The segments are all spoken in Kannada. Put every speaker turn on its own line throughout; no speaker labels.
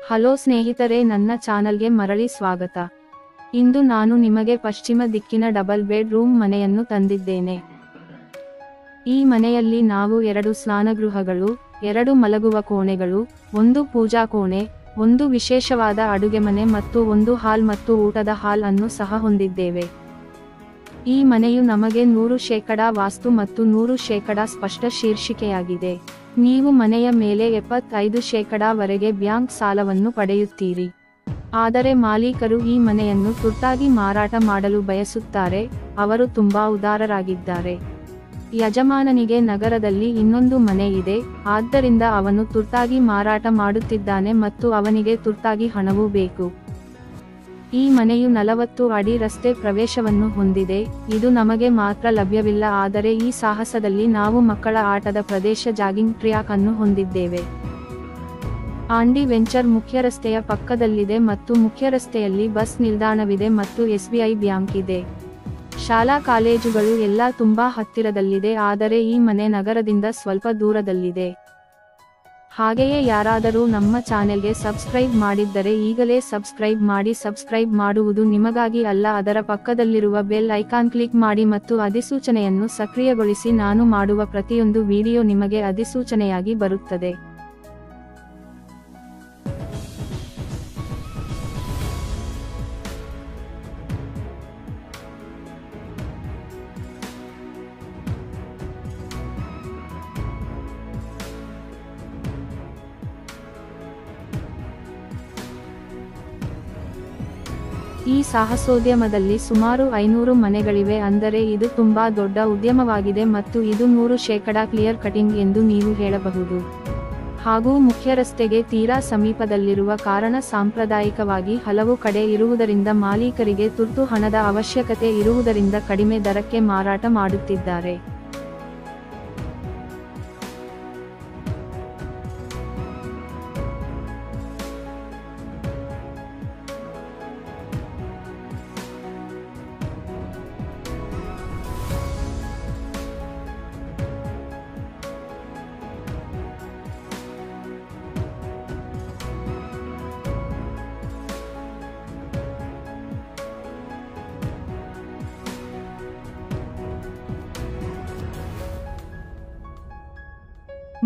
ಹಲೋ ಸ್ನೇಹಿತರೆ, ನನ್ನ ಚಾನಲ್ಗೆ ಮರಳಿ ಸ್ವಾಗತ. ಇಂದು ನಾನು ನಿಮಗೆ ಪಶ್ಚಿಮ ದಿಕ್ಕಿನ ಡಬಲ್ ಬೆಡ್ ರೂಮ್ ಮನೆಯನ್ನು ತಂದಿದ್ದೇನೆ. ಈ ಮನೆಯಲ್ಲಿ ನಾವು 2 ಸ್ನಾನಗೃಹಗಳು, 2 ಮಲಗುವ ಕೋಣೆಗಳು, 1 ಪೂಜಾ ಕೋಣೆ, 1 ವಿಶೇಷವಾದ ಅಡುಗೆ ಮನೆ ಮತ್ತು 1 ಹಾಲ್ ಮತ್ತು ಊಟದ ಹಾಲ್ ಅನ್ನು ಸಹ ಹೊಂದಿದ್ದೇವೆ. ಈ ಮನೆಯು ನಮಗೆ 100% ವಾಸ್ತು ಮತ್ತು 100% ಸ್ಪಷ್ಟ ಶೀರ್ಷಿಕೆಯಾಗಿದೆ. ನೀವು ಮನೆಯ ಮೇಲೆ 75% ವರೆಗೆ ಬ್ಯಾಂಕ್ ಸಾಲವನ್ನು ಪಡೆಯುತ್ತೀರಿ. ಆದರೆ ಮಾಲೀಕರು ಈ ಮನೆಯನ್ನು ತುರ್ತಾಗಿ ಮಾರಾಟ ಮಾಡಲು ಬಯಸುತ್ತಾರೆ. ಅವರು ತುಂಬಾ ಉದಾರರಾಗಿದ್ದಾರೆ. ಯಜಮಾನನಿಗೆ ನಗರದಲ್ಲಿ ಇನ್ನೊಂದು ಮನೆ ಇದೆ, ಆದ್ದರಿಂದ ಅವನು ತುರ್ತಾಗಿ ಮಾರಾಟ ಮಾಡುತ್ತಿದ್ದಾನೆ ಮತ್ತು ಅವನಿಗೆ ತುರ್ತಾಗಿ ಹಣವೂ ಬೇಕು. ಈ ಮನೆಯು 40 ಅಡಿ ರಸ್ತೆ ಪ್ರವೇಶವನ್ನು ಹೊಂದಿದೆ. ಇದು ನಮಗೆ ಮಾತ್ರ ಲಭ್ಯವಿಲ್ಲ, ಆದರೆ ಈ ಸಾಹಸದಲ್ಲಿ ನಾವು ಮಕ್ಕಳ ಆಟದ ಪ್ರದೇಶ, ಜಾಗಿಂಗ್ ಟ್ರ್ಯಾಕ್ ಅನ್ನು ಹೊಂದಿದ್ದೇವೆ. ಆಂಡಿ ವೆಂಚರ್ ಮುಖ್ಯ ರಸ್ತೆಯ ಪಕ್ಕದಲ್ಲಿದೆ ಮತ್ತು ಮುಖ್ಯ ರಸ್ತೆಯಲ್ಲಿ ಬಸ್ ನಿಲ್ದಾಣವಿದೆ ಮತ್ತು SBI ಬ್ಯಾಂಕ್ ಇದೆ. ಶಾಲಾ ಕಾಲೇಜುಗಳು ಎಲ್ಲ ತುಂಬಾ ಹತ್ತಿರದಲ್ಲಿದೆ, ಆದರೆ ಈ ಮನೆ ನಗರದಿಂದ ಸ್ವಲ್ಪ ದೂರದಲ್ಲಿದೆ. ಹಾಗೆಯೇ ಯಾರಾದರೂ ನಮ್ಮ ಚಾನೆಲ್ಗೆ ಸಬ್ಸ್ಕ್ರೈಬ್ ಮಾಡಿದ್ದರೆ ಈಗಲೇ ಸಬ್ಸ್ಕ್ರೈಬ್ ಮಾಡಿ. ಸಬ್ಸ್ಕ್ರೈಬ್ ಮಾಡುವುದು ನಿಮಗಾಗಿ ಅಲ್ಲ, ಅದರ ಪಕ್ಕದಲ್ಲಿರುವ ಬೆಲ್ ಐಕಾನ್ ಕ್ಲಿಕ್ ಮಾಡಿ ಮತ್ತು ಅಧಿಸೂಚನೆಯನ್ನು ಸಕ್ರಿಯಗೊಳಿಸಿ. ನಾನು ಮಾಡುವ ಪ್ರತಿಯೊಂದು ವಿಡಿಯೋ ನಿಮಗೆ ಅಧಿಸೂಚನೆಯಾಗಿ ಬರುತ್ತದೆ. ಈ ಸಾಹಸೋದ್ಯಮದಲ್ಲಿ ಸುಮಾರು 500 ಮನೆಗಳಿವೆ, ಅಂದರೆ ಇದು ತುಂಬಾ ದೊಡ್ಡ ಉದ್ಯಮವಾಗಿದೆ ಮತ್ತು ಇದು 100% ಕ್ಲಿಯರ್ ಕಟಿಂಗ್ ಎಂದು ನೀವು ಹೇಳಬಹುದು. ಹಾಗೂ ಮುಖ್ಯ ರಸ್ತೆಗೆ ತೀರಾ ಸಮೀಪದಲ್ಲಿರುವ ಕಾರಣ ಸಾಂಪ್ರದಾಯಿಕವಾಗಿ ಹಲವು ಕಡೆ ಇರುವುದರಿಂದ ಮಾಲೀಕರಿಗೆ ತುರ್ತು ಹಣದ ಅವಶ್ಯಕತೆ ಇರುವುದರಿಂದ ಕಡಿಮೆ ದರಕ್ಕೆ ಮಾರಾಟ ಮಾಡುತ್ತಿದ್ದಾರೆ.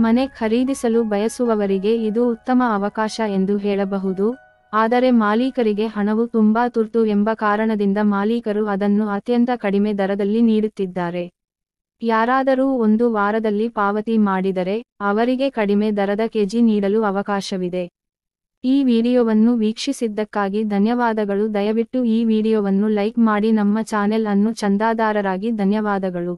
ಮನೆ ಖರೀದಿಸಲು ಬಯಸುವವರಿಗೆ ಇದು ಉತ್ತಮ ಅವಕಾಶ ಎಂದು ಹೇಳಬಹುದು, ಆದರೆ ಮಾಲೀಕರಿಗೆ ಹಣವು ತುಂಬಾ ತುರ್ತು ಎಂಬ ಕಾರಣದಿಂದ ಮಾಲೀಕರು ಅದನ್ನು ಅತ್ಯಂತ ಕಡಿಮೆ ದರದಲ್ಲಿ ನೀಡುತ್ತಿದ್ದಾರೆ. ಯಾರಾದರೂ 1 ವಾರದಲ್ಲಿ ಪಾವತಿ ಮಾಡಿದರೆ, ಅವರಿಗೆ ಕಡಿಮೆ ದರದ ಕೆಜಿ ನೀಡಲು ಅವಕಾಶವಿದೆ. ಈ ವಿಡಿಯೋವನ್ನು ವೀಕ್ಷಿಸಿದ್ದಕ್ಕಾಗಿ ಧನ್ಯವಾದಗಳು. ದಯವಿಟ್ಟು ಈ ವಿಡಿಯೋವನ್ನು ಲೈಕ್ ಮಾಡಿ. ನಮ್ಮ ಚಾನೆಲ್ ಅನ್ನು ಚಂದಾದಾರರಾಗಿ. ಧನ್ಯವಾದಗಳು.